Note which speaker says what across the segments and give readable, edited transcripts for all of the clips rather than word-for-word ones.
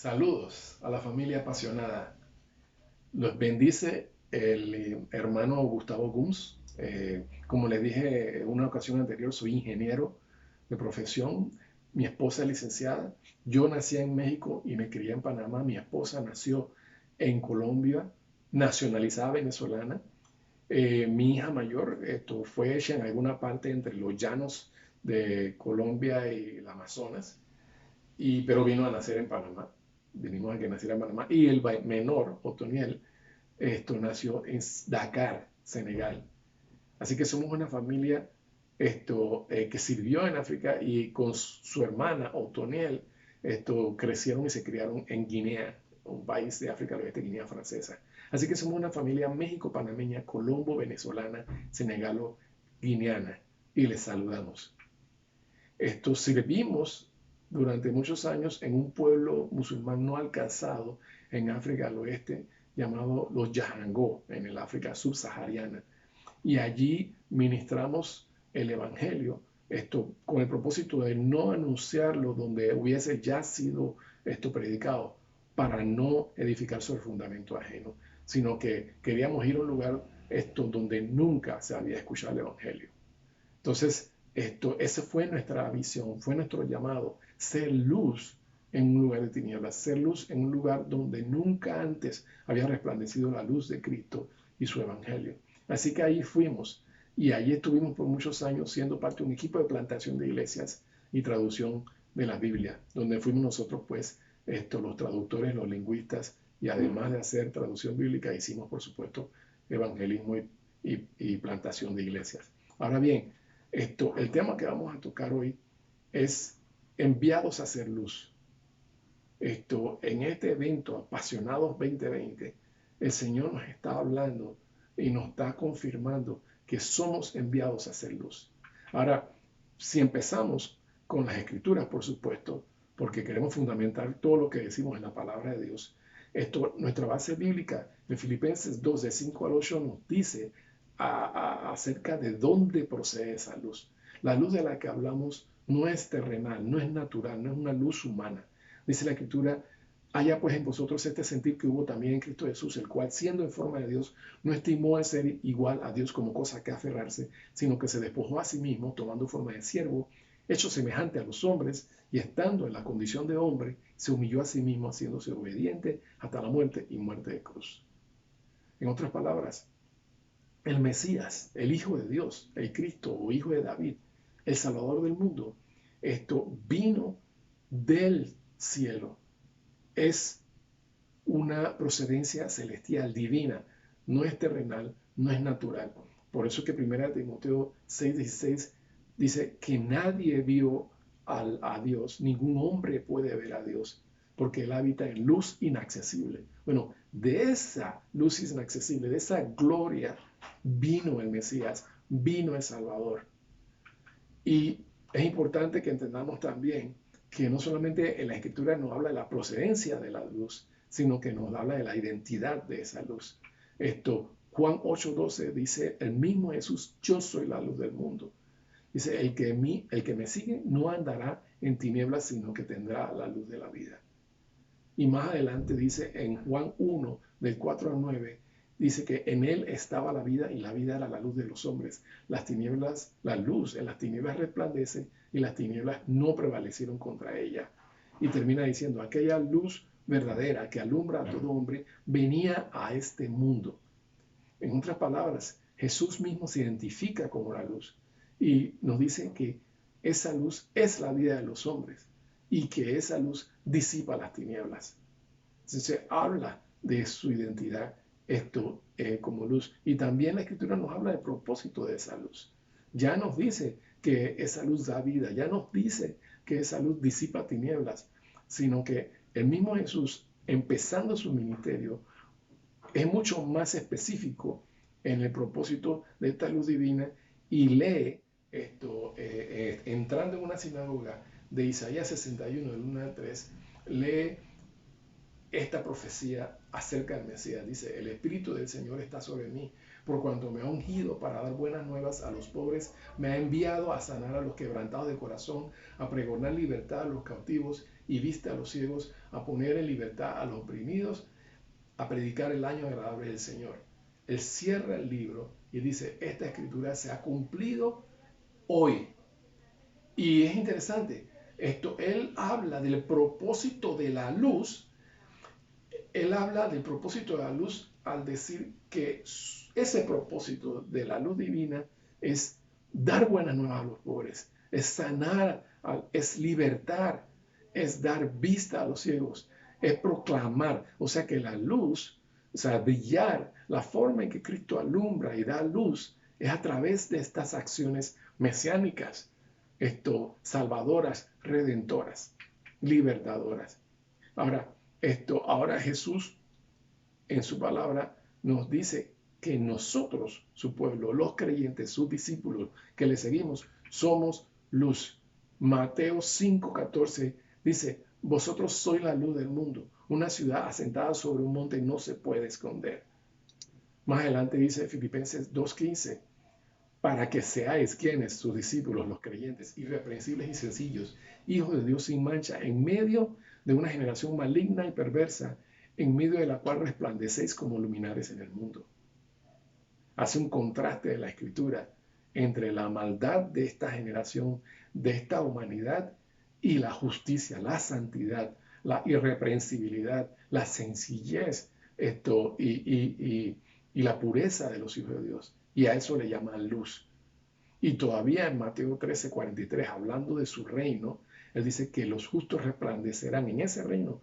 Speaker 1: Saludos a la familia apasionada. Los bendice el hermano Gustavo Gums. Como les dije en una ocasión anterior, soy ingeniero de profesión. Mi esposa es licenciada. Yo nací en México y me crié en Panamá. Mi esposa nació en Colombia, nacionalizada venezolana. Mi hija mayor fue hecha en alguna parte entre los llanos de Colombia y el Amazonas pero vino a nacer en Panamá. Venimos a que naciera en Panamá. Y el menor, Otoniel, nació en Dakar, Senegal. Así que somos una familia que sirvió en África y con su hermana, Otoniel, crecieron y se criaron en Guinea, un país de África del Oeste, Guinea Francesa. Así que somos una familia México-panameña, colombo-venezolana, senegalo-guineana. Y les saludamos. Servimos durante muchos años en un pueblo musulmán no alcanzado en África del Oeste llamado los Yahangó, en el África subsahariana. Y allí ministramos el Evangelio, con el propósito de no anunciarlo donde hubiese ya sido predicado, para no edificar sobre fundamento ajeno, sino que queríamos ir a un lugar donde nunca se había escuchado el Evangelio. Entonces, esa fue nuestra visión, fue nuestro llamado, ser luz en un lugar de tinieblas, ser luz en un lugar donde nunca antes había resplandecido la luz de Cristo y su Evangelio. Así que ahí fuimos y allí estuvimos por muchos años siendo parte de un equipo de plantación de iglesias y traducción de la Biblia, donde fuimos nosotros pues los traductores, los lingüistas, y además de hacer traducción bíblica hicimos por supuesto evangelismo y plantación de iglesias. Ahora bien, el tema que vamos a tocar hoy es enviados a hacer luz. En este evento Apasionados 2020, el Señor nos está hablando y nos está confirmando que somos enviados a hacer luz. Ahora, si empezamos con las escrituras, por supuesto, porque queremos fundamentar todo lo que decimos en la palabra de Dios, nuestra base bíblica en Filipenses 2, de 5 al 8, nos dice acerca de dónde procede esa luz. La luz de la que hablamos no es terrenal, no es natural, no es una luz humana. Dice la Escritura: haya pues en vosotros este sentir que hubo también en Cristo Jesús, el cual, siendo en forma de Dios, no estimó el ser igual a Dios como cosa que aferrarse, sino que se despojó a sí mismo, tomando forma de siervo, hecho semejante a los hombres, y estando en la condición de hombre, se humilló a sí mismo, haciéndose obediente hasta la muerte y muerte de cruz. En otras palabras, el Mesías, el Hijo de Dios, el Cristo o Hijo de David, el Salvador del mundo, vino del cielo. Es una procedencia celestial, divina, no es terrenal, no es natural. Por eso que 1 Timoteo 6:16 dice que nadie vio a Dios, ningún hombre puede ver a Dios, porque Él habita en luz inaccesible. Bueno, de esa luz inaccesible, de esa gloria, vino el Mesías, vino el Salvador. Y es importante que entendamos también que no solamente en la Escritura nos habla de la procedencia de la luz, sino que nos habla de la identidad de esa luz. Juan 8:12 dice: el mismo Jesús, yo soy la luz del mundo. Dice: el que me sigue no andará en tinieblas, sino que tendrá la luz de la vida. Y más adelante dice en Juan 1, del 4 al 9, dice que en él estaba la vida y la vida era la luz de los hombres. Las tinieblas, la luz en las tinieblas resplandece y las tinieblas no prevalecieron contra ella. Y termina diciendo: aquella luz verdadera que alumbra a todo hombre venía a este mundo. En otras palabras, Jesús mismo se identifica como la luz y nos dice que esa luz es la vida de los hombres y que esa luz disipa las tinieblas. Entonces se habla de su identidad como luz. Y también la Escritura nos habla del propósito de esa luz. Ya nos dice que esa luz da vida, ya nos dice que esa luz disipa tinieblas, sino que el mismo Jesús, empezando su ministerio, es mucho más específico en el propósito de esta luz divina y lee entrando en una sinagoga de Isaías 61, del 1 al 3, lee esta profecía acerca del Mesías. Dice: el Espíritu del Señor está sobre mí, por cuanto me ha ungido para dar buenas nuevas a los pobres, me ha enviado a sanar a los quebrantados de corazón, a pregonar libertad a los cautivos y vista a los ciegos, a poner en libertad a los oprimidos, a predicar el año agradable del Señor. Él cierra el libro y dice, esta escritura se ha cumplido hoy. Y es interesante, él habla del propósito de la luz. Él habla del propósito de la luz al decir que ese propósito de la luz divina es dar buenas nuevas a los pobres, es sanar, es libertar, es dar vista a los ciegos, es proclamar. O sea que la luz, o sea, brillar, la forma en que Cristo alumbra y da luz es a través de estas acciones mesiánicas, salvadoras, redentoras, libertadoras. Ahora Jesús en su palabra nos dice que nosotros, su pueblo, los creyentes, sus discípulos que le seguimos, somos luz. Mateo 5:14 dice, vosotros sois la luz del mundo. Una ciudad asentada sobre un monte no se puede esconder. Más adelante dice Filipenses 2:15, para que seáis quienes, sus discípulos, los creyentes, irreprensibles y sencillos, hijos de Dios sin mancha, en medio de una generación maligna y perversa, en medio de la cual resplandecéis como luminares en el mundo. Hace un contraste de la escritura entre la maldad de esta generación, de esta humanidad, y la justicia, la santidad, la irreprensibilidad, la sencillez, y la pureza de los hijos de Dios. Y a eso le llaman luz. Y todavía en Mateo 13:43, hablando de su reino, él dice que los justos resplandecerán en ese reino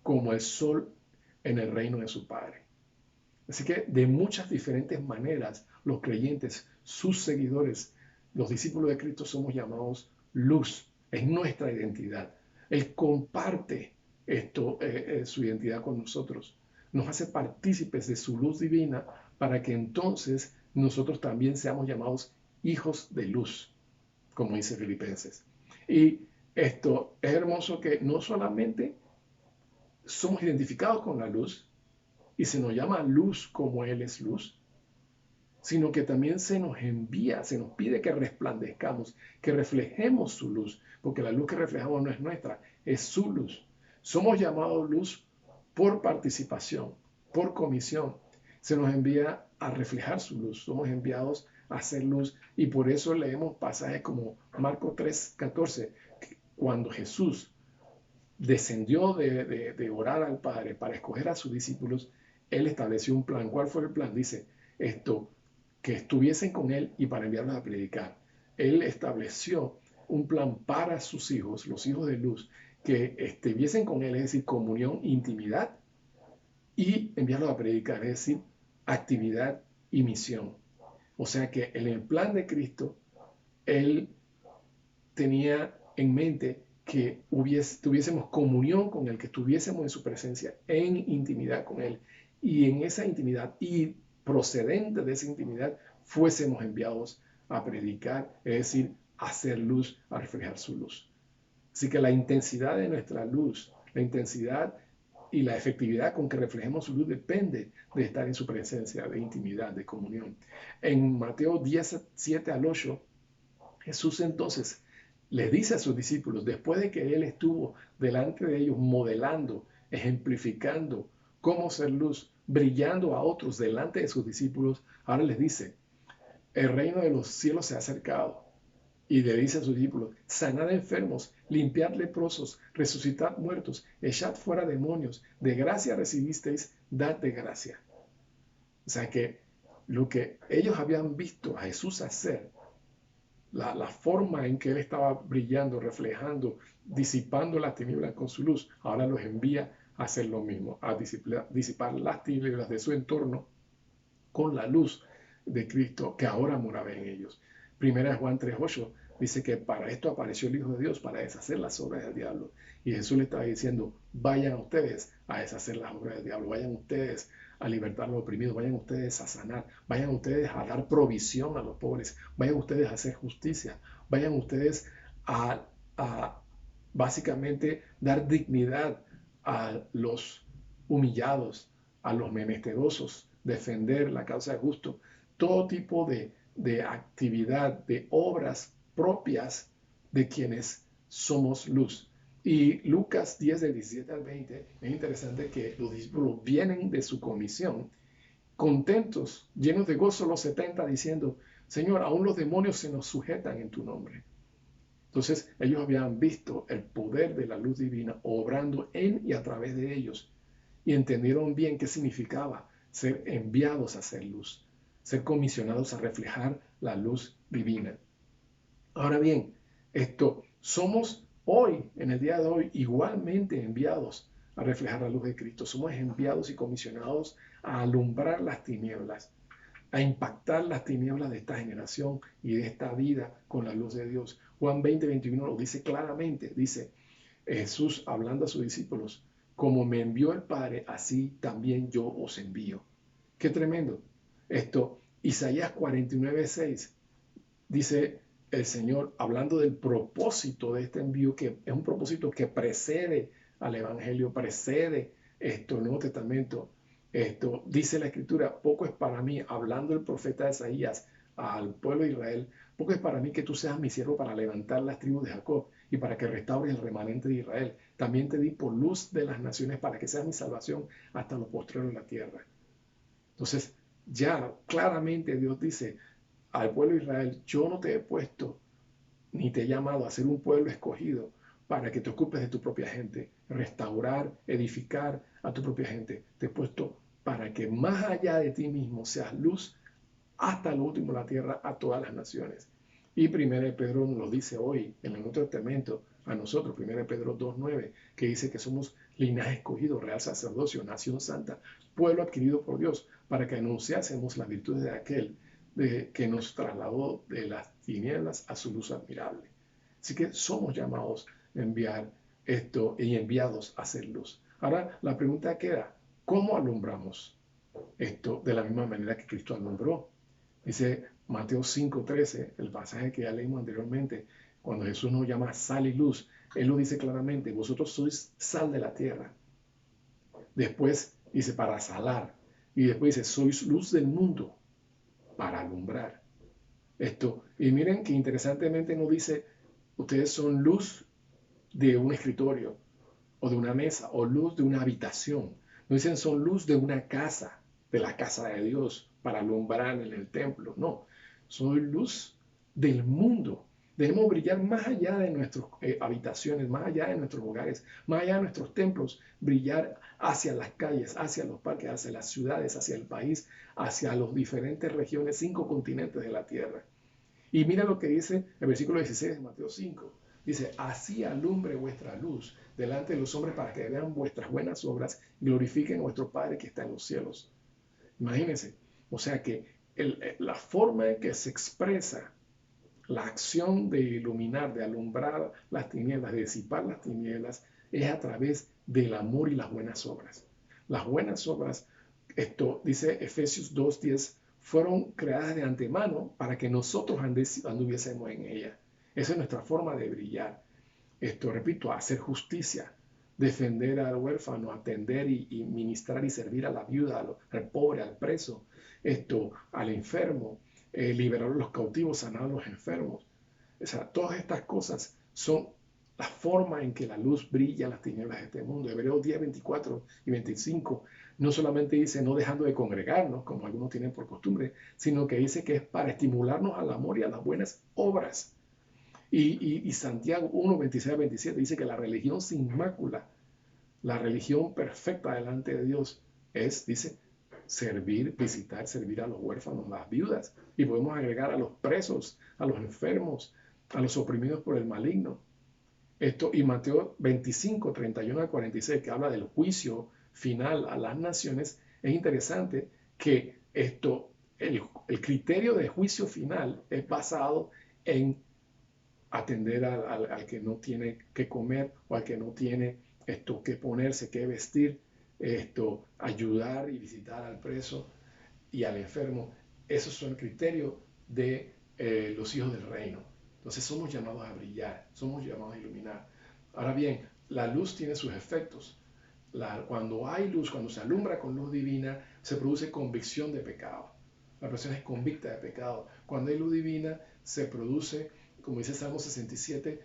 Speaker 1: como el sol en el reino de su Padre. Así que de muchas diferentes maneras, los creyentes, sus seguidores, los discípulos de Cristo somos llamados luz. Es nuestra identidad. Él comparte su identidad con nosotros. Nos hace partícipes de su luz divina para que entonces nosotros también seamos llamados hijos de luz, como dice Filipenses. Y esto es hermoso que no solamente somos identificados con la luz y se nos llama luz como Él es luz, sino que también se nos envía, se nos pide que resplandezcamos, que reflejemos su luz, porque la luz que reflejamos no es nuestra, es su luz. Somos llamados luz por participación, por comisión. Se nos envía a reflejar su luz, somos enviados a hacer luz, y por eso leemos pasajes como Marcos 3:14, cuando Jesús descendió de orar al Padre para escoger a sus discípulos, Él estableció un plan. ¿Cuál fue el plan? Dice que estuviesen con Él y para enviarlos a predicar. Él estableció un plan para sus hijos, los hijos de luz, que estuviesen con Él, es decir, comunión, intimidad, y enviarlos a predicar, es decir, actividad y misión. O sea que en el plan de Cristo, Él tenía en mente que tuviésemos comunión con Él, que estuviésemos en su presencia, en intimidad con Él. Y en esa intimidad y procedente de esa intimidad fuésemos enviados a predicar, es decir, a hacer luz, a reflejar su luz. Así que la intensidad de nuestra luz, la intensidad y la efectividad con que reflejemos su luz depende de estar en su presencia, de intimidad, de comunión. En Mateo 10:7-8, Jesús entonces les dice a sus discípulos, después de que Él estuvo delante de ellos modelando, ejemplificando cómo ser luz, brillando a otros delante de sus discípulos, ahora les dice, el reino de los cielos se ha acercado. Y le dice a sus discípulos, sanad enfermos, limpiad leprosos, resucitad muertos, echad fuera demonios, de gracia recibisteis, dad de gracia. O sea que lo que ellos habían visto a Jesús hacer, la forma en que Él estaba brillando, reflejando, disipando las tinieblas con su luz, ahora los envía a hacer lo mismo, a disipar las tinieblas de su entorno con la luz de Cristo que ahora moraba en ellos. Primera Juan 3:8 dice que para esto apareció el Hijo de Dios, para deshacer las obras del diablo. Y Jesús le estaba diciendo, vayan ustedes a deshacer las obras del diablo, vayan ustedes a libertar a los oprimidos, vayan ustedes a sanar, vayan ustedes a dar provisión a los pobres, vayan ustedes a hacer justicia, vayan ustedes a básicamente dar dignidad a los humillados, a los menesterosos, defender la causa de justo, todo tipo de actividad, de obras propias de quienes somos luz. Y Lucas 10, del 17 al 20, es interesante que los discípulos vienen de su comisión contentos, llenos de gozo los 70, diciendo, Señor, aún los demonios se nos sujetan en tu nombre. Entonces ellos habían visto el poder de la luz divina obrando en y a través de ellos y entendieron bien qué significaba ser enviados a hacer luz, ser comisionados a reflejar la luz divina. Ahora bien, somos hoy, en el día de hoy, igualmente enviados a reflejar la luz de Cristo. Somos enviados y comisionados a alumbrar las tinieblas, a impactar las tinieblas de esta generación y de esta vida con la luz de Dios. Juan 20, 21 lo dice claramente. Dice Jesús hablando a sus discípulos, como me envió el Padre, así también yo os envío. Qué tremendo. Isaías 49, 6 dice el Señor hablando del propósito de este envío, que es un propósito que precede al Evangelio, precede el Nuevo Testamento. Dice la Escritura, poco es para mí, hablando el profeta Isaías al pueblo de Israel, poco es para mí que tú seas mi siervo para levantar las tribus de Jacob y para que restaures el remanente de Israel. También te di por luz de las naciones para que seas mi salvación hasta los postreros de la tierra. Entonces, ya claramente Dios dice al pueblo de Israel, yo no te he puesto ni te he llamado a ser un pueblo escogido para que te ocupes de tu propia gente, restaurar, edificar a tu propia gente. Te he puesto para que más allá de ti mismo seas luz hasta lo último de la tierra a todas las naciones. Y 1 Pedro nos lo dice hoy en el Nuevo Testamento a nosotros, 1 Pedro 2:9, que dice que somos linaje escogido, real sacerdocio, nación santa, pueblo adquirido por Dios, para que anunciásemos las virtudes de aquel que nos trasladó de las tinieblas a su luz admirable. Así que somos llamados a enviar esto y enviados a hacer luz. Ahora la pregunta queda, ¿cómo alumbramos esto de la misma manera que Cristo alumbró? Dice Mateo 5:13, el pasaje que ya leímos anteriormente, cuando Jesús nos llama sal y luz, Él lo dice claramente, vosotros sois sal de la tierra. Después dice para salar, y después dice sois luz del mundo para alumbrar. Y miren que interesantemente no dice, ustedes son luz de un escritorio, o de una mesa, o luz de una habitación. No dicen son luz de una casa, de la casa de Dios, para alumbrar en el templo. No, son luz del mundo. Debemos brillar más allá de nuestras habitaciones, más allá de nuestros hogares, más allá de nuestros templos, brillar hacia las calles, hacia los parques, hacia las ciudades, hacia el país, hacia las diferentes regiones, 5 continentes de la tierra. Y mira lo que dice el versículo 16 de Mateo 5. Dice, así alumbre vuestra luz delante de los hombres para que vean vuestras buenas obras y glorifiquen a vuestro Padre que está en los cielos. Imagínense, o sea que la forma en que se expresa la acción de iluminar, de alumbrar las tinieblas, de disipar las tinieblas, es a través del amor y las buenas obras. Las buenas obras, esto dice Efesios 2:10, fueron creadas de antemano para que nosotros anduviésemos en ella. Esa es nuestra forma de brillar. Repito, hacer justicia, defender al huérfano, atender y ministrar y servir a la viuda, al pobre, al preso, al enfermo, liberar a los cautivos, sanar a los enfermos. O sea, todas estas cosas son la forma en que la luz brilla en las tinieblas de este mundo. Hebreos 10, 24 y 25 no solamente dice no dejando de congregarnos, como algunos tienen por costumbre, sino que dice que es para estimularnos al amor y a las buenas obras. Y Santiago 1, 26 a 27 dice que la religión sin mácula, la religión perfecta delante de Dios es, dice, servir, visitar, servir a los huérfanos, las viudas. Y podemos agregar a los presos, a los enfermos, a los oprimidos por el maligno. Y Mateo 25, 31 a 46, que habla del juicio final a las naciones, es interesante que el criterio de juicio final es basado en atender al que no tiene que comer o al que no tiene que ponerse, que vestir, ayudar y visitar al preso y al enfermo. Esos son criterios de los hijos del reino. Entonces somos llamados a brillar, somos llamados a iluminar. Ahora bien, la luz tiene sus efectos. Cuando hay luz, cuando se alumbra con luz divina, se produce convicción de pecado. La persona es convicta de pecado. Cuando hay luz divina, se produce, como dice Salmo 67,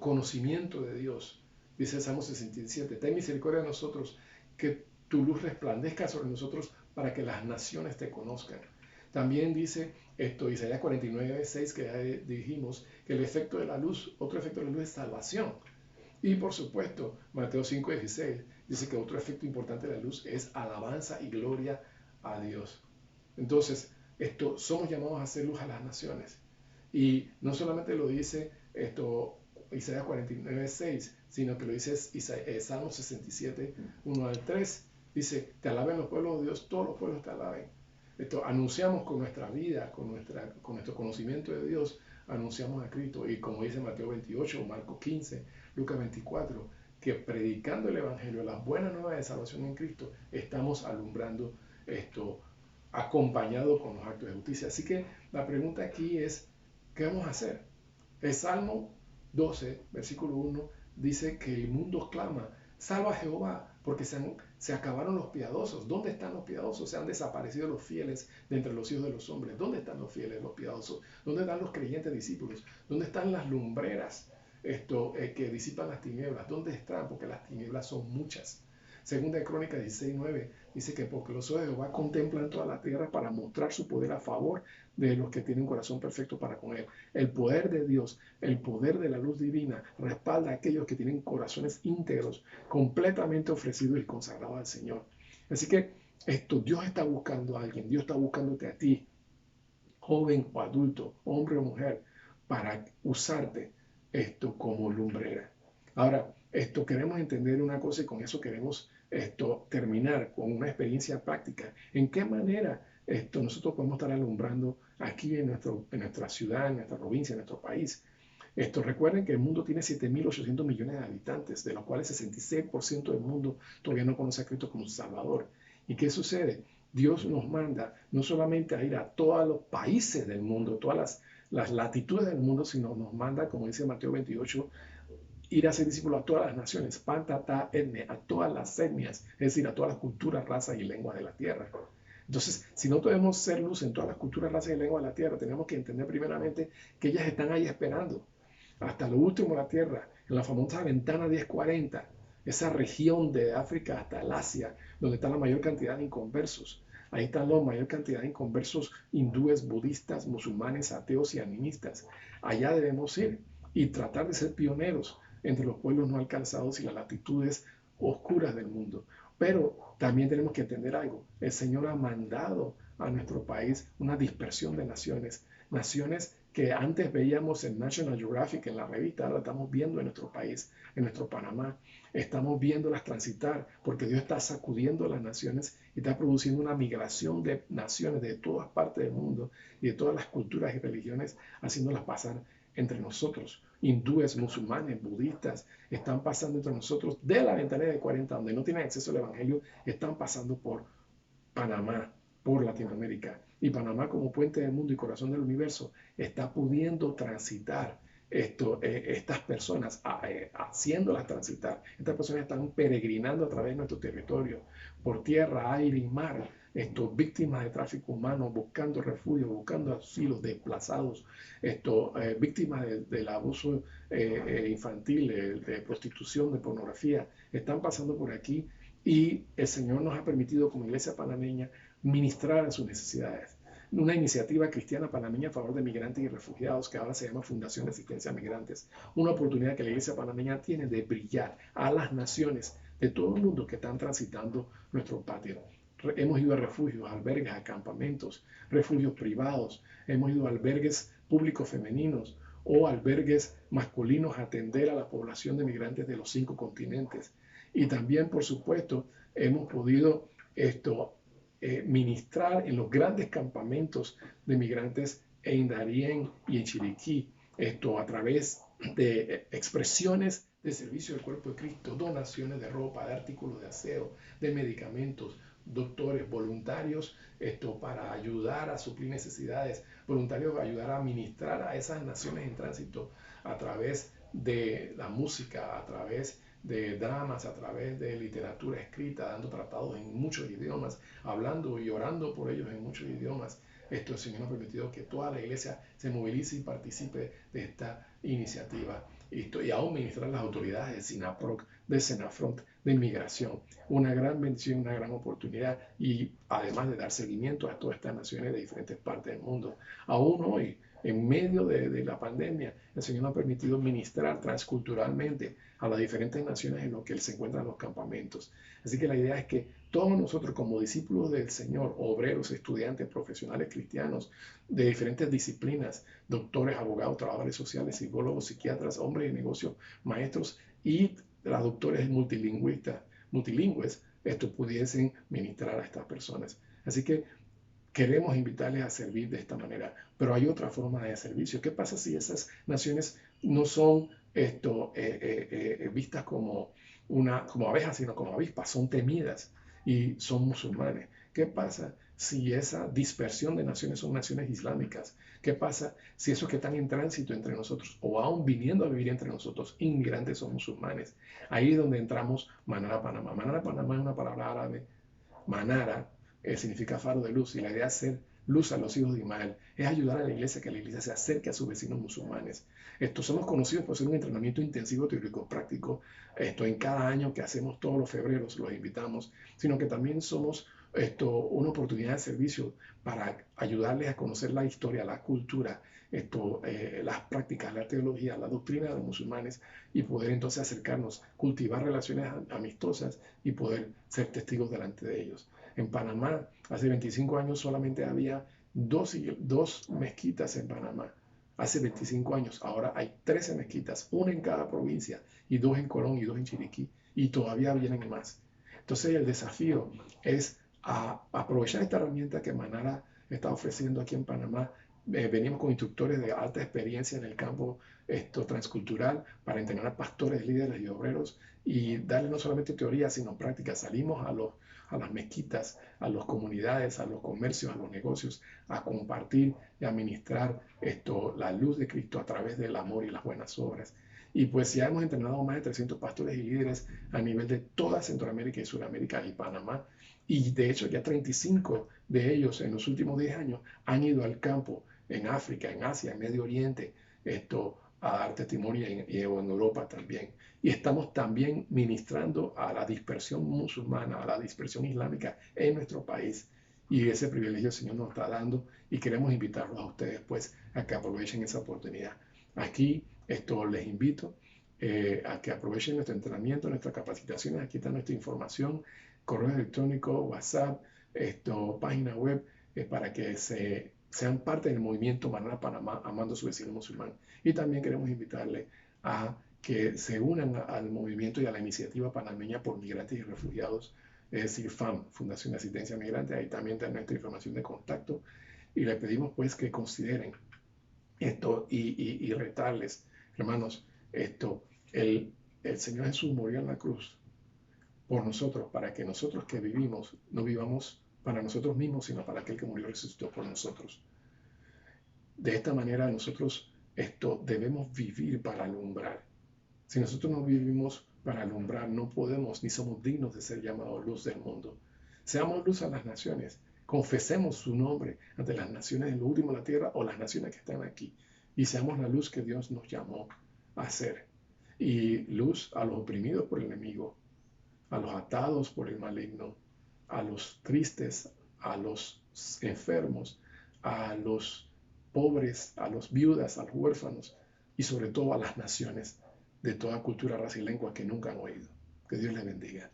Speaker 1: conocimiento de Dios. Dice el Salmo 67, ten misericordia de nosotros, que tu luz resplandezca sobre nosotros para que las naciones te conozcan. También dice Isaías 49, 6, que ya dijimos, que el efecto de la luz, otro efecto de la luz es salvación. Y por supuesto, Mateo 5, 16 dice que otro efecto importante de la luz es alabanza y gloria a Dios. Entonces, somos llamados a hacer luz a las naciones. Y no solamente lo dice Isaías 49, 6, sino que lo dice Salmo 67, 1 al 3. Dice, te alaben los pueblos de Dios, todos los pueblos te alaben. Anunciamos con nuestra vida, con nuestro conocimiento de Dios, anunciamos a Cristo. Y como dice Mateo 28, Marcos 15, Lucas 24, que predicando el Evangelio, las buenas nuevas de salvación en Cristo, estamos alumbrando acompañado con los actos de justicia. Así que la pregunta aquí es, ¿qué vamos a hacer? El Salmo 12, versículo 1, dice que el mundo clama, salva a Jehová, porque se acabaron los piadosos. ¿Dónde están los piadosos? Se han desaparecido los fieles de entre los hijos de los hombres. ¿Dónde están los fieles, los piadosos? ¿Dónde están los creyentes discípulos? ¿Dónde están las lumbreras que disipan las tinieblas? ¿Dónde están? Porque las tinieblas son muchas. Segunda de Crónicas 16:9 dice que porque los ojos de Jehová contemplan toda la tierra para mostrar su poder a favor de los que tienen un corazón perfecto para con él. El poder de Dios, el poder de la luz divina respalda a aquellos que tienen corazones íntegros, completamente ofrecidos y consagrados al Señor. Así que Dios está buscando a alguien, Dios está buscándote a ti, joven o adulto, hombre o mujer, para usarte como lumbrera. Ahora, queremos entender una cosa y con eso queremos terminar con una experiencia práctica. ¿En qué manera nosotros podemos estar alumbrando aquí en nuestra ciudad, en nuestra provincia, en nuestro país? Recuerden que el mundo tiene 7.800 millones de habitantes, de los cuales 66% del mundo todavía no conoce a Cristo como su Salvador. ¿Y qué sucede? Dios nos manda no solamente a ir a todos los países del mundo, todas las latitudes del mundo, sino nos manda, como dice Mateo 28, ir a ser discípulos a todas las naciones, pantata, etne, a todas las etnias, es decir, a todas las culturas, razas y lenguas de la tierra. Entonces, si no podemos ser luz en todas las culturas, razas y lenguas de la tierra, tenemos que entender primeramente que ellas están ahí esperando. Hasta lo último de la tierra, en la famosa ventana 1040, esa región de África hasta el Asia, donde está la mayor cantidad de inconversos. Ahí está la mayor cantidad de inconversos hindúes, budistas, musulmanes, ateos y animistas. Allá debemos ir y tratar de ser pioneros entre los pueblos no alcanzados y las latitudes oscuras del mundo. Pero también tenemos que entender algo. El Señor ha mandado a nuestro país una dispersión de naciones. Naciones que antes veíamos en National Geographic, en la revista, ahora estamos viendo en nuestro país, en nuestro Panamá. Estamos viéndolas transitar porque Dios está sacudiendo las naciones y está produciendo una migración de naciones de todas partes del mundo y de todas las culturas y religiones, haciéndolas pasar entre nosotros. Hindúes, musulmanes, budistas, están pasando entre nosotros de la ventana de 40, donde no tienen acceso al Evangelio, están pasando por Panamá, por Latinoamérica. Y Panamá, como puente del mundo y corazón del universo, está pudiendo transitar estas personas, haciéndolas transitar. Estas personas están peregrinando a través de nuestro territorio, por tierra, aire y mar, víctimas de tráfico humano, buscando refugio, buscando asilo, desplazados, víctimas del abuso infantil, de prostitución, de pornografía, están pasando por aquí y el Señor nos ha permitido como iglesia panameña ministrar a sus necesidades. Una iniciativa cristiana panameña a favor de migrantes y refugiados que ahora se llama Fundación de Asistencia a Migrantes. Una oportunidad que la iglesia panameña tiene de brillar a las naciones de todo el mundo que están transitando nuestro patio. Hemos ido a refugios, albergues, a campamentos, refugios privados, hemos ido a albergues públicos femeninos o albergues masculinos a atender a la población de migrantes de los 5 continentes. Y también, por supuesto, hemos podido ministrar en los grandes campamentos de migrantes en Darién y en Chiriquí, a través de expresiones de servicio del cuerpo de Cristo, donaciones de ropa, de artículos de aseo, de medicamentos, doctores, voluntarios para ayudar a suplir necesidades, voluntarios para ayudar a ministrar a esas naciones en tránsito a través de la música, a través de dramas, a través de literatura escrita, dando tratados en muchos idiomas, hablando y orando por ellos en muchos idiomas, el Señor nos ha permitido que toda la iglesia se movilice y participe de esta iniciativa. Y aún ministrar a las autoridades de SINAPROC, de SENAFRONT, de inmigración. Una gran bendición, una gran oportunidad, y además de dar seguimiento a todas estas naciones de diferentes partes del mundo. Aún hoy, en medio de la pandemia, el Señor nos ha permitido ministrar transculturalmente a las diferentes naciones en las que Él se encuentra en los campamentos. Así que la idea es que todos nosotros, como discípulos del Señor, obreros, estudiantes, profesionales cristianos de diferentes disciplinas, doctores, abogados, trabajadores sociales, psicólogos, psiquiatras, hombres de negocios, maestros y traductores multilingües, pudiesen ministrar a estas personas. Así que queremos invitarles a servir de esta manera, pero hay otra forma de servicio. ¿Qué pasa si esas naciones no son vistas como abejas, sino como avispas? Son temidas y son musulmanes. ¿Qué pasa si esa dispersión de naciones son naciones islámicas? ¿Qué pasa si esos que están en tránsito entre nosotros o aún viniendo a vivir entre nosotros, inmigrantes, son musulmanes? Ahí es donde entramos Manara Panamá. Manara Panamá es una palabra árabe. Manara significa faro de luz, y la idea es ser luz a los hijos de Ismael, es ayudar a la iglesia, que la iglesia se acerque a sus vecinos musulmanes. Somos conocidos por ser un entrenamiento intensivo teórico práctico, en cada año que hacemos todos los febreros, los invitamos, sino que también somos una oportunidad de servicio para ayudarles a conocer la historia, la cultura, las prácticas, la teología, la doctrina de los musulmanes, y poder entonces acercarnos, cultivar relaciones amistosas y poder ser testigos delante de ellos. En Panamá, hace 25 años solamente había dos mezquitas en Panamá. Hace 25 años, ahora hay 13 mezquitas, una en cada provincia, y 2 en Colón y 2 en Chiriquí, y todavía vienen más. Entonces el desafío es aprovechar esta herramienta que Manara está ofreciendo aquí en Panamá. Venimos con instructores de alta experiencia en el campo transcultural para entrenar a pastores, líderes y obreros, y darles no solamente teoría, sino práctica. Salimos a las mezquitas, a las comunidades, a los comercios, a los negocios, a compartir y a ministrar la luz de Cristo a través del amor y las buenas obras. Y pues ya hemos entrenado a más de 300 pastores y líderes a nivel de toda Centroamérica y Sudamérica y Panamá. Y de hecho ya 35 de ellos en los últimos 10 años han ido al campo en África, en Asia, en Medio Oriente, a dar testimonio en Europa también. Y estamos también ministrando a la dispersión musulmana, a la dispersión islámica en nuestro país. Y ese privilegio el Señor nos está dando, y queremos invitarlos a ustedes pues a que aprovechen esa oportunidad. Aquí les invito a que aprovechen nuestro entrenamiento, nuestras capacitaciones. Aquí está nuestra información, correo electrónico, WhatsApp, página web, para que sean parte del movimiento Manara Panamá, amando a su vecino musulmán. Y también queremos invitarle a que se unan al movimiento y a la iniciativa panameña por migrantes y refugiados, es decir, FAM, Fundación de Asistencia a Migrantes. Ahí también está nuestra información de contacto, y le pedimos pues que consideren y retarles, hermanos, el Señor Jesús murió en la cruz por nosotros, para que nosotros que vivimos no vivamos para nosotros mismos, sino para aquel que murió y resucitó por nosotros. De esta manera nosotros debemos vivir para alumbrar. Si nosotros no vivimos para alumbrar, no podemos ni somos dignos de ser llamados luz del mundo. Seamos luz a las naciones. Confesemos su nombre ante las naciones en lo último de la tierra, o las naciones que están aquí. Y seamos la luz que Dios nos llamó a ser. Y luz a los oprimidos por el enemigo, a los atados por el maligno, a los tristes, a los enfermos, a los pobres, a los viudas, a los huérfanos, y sobre todo a las naciones de toda cultura, raza y lengua que nunca han oído. Que Dios les bendiga.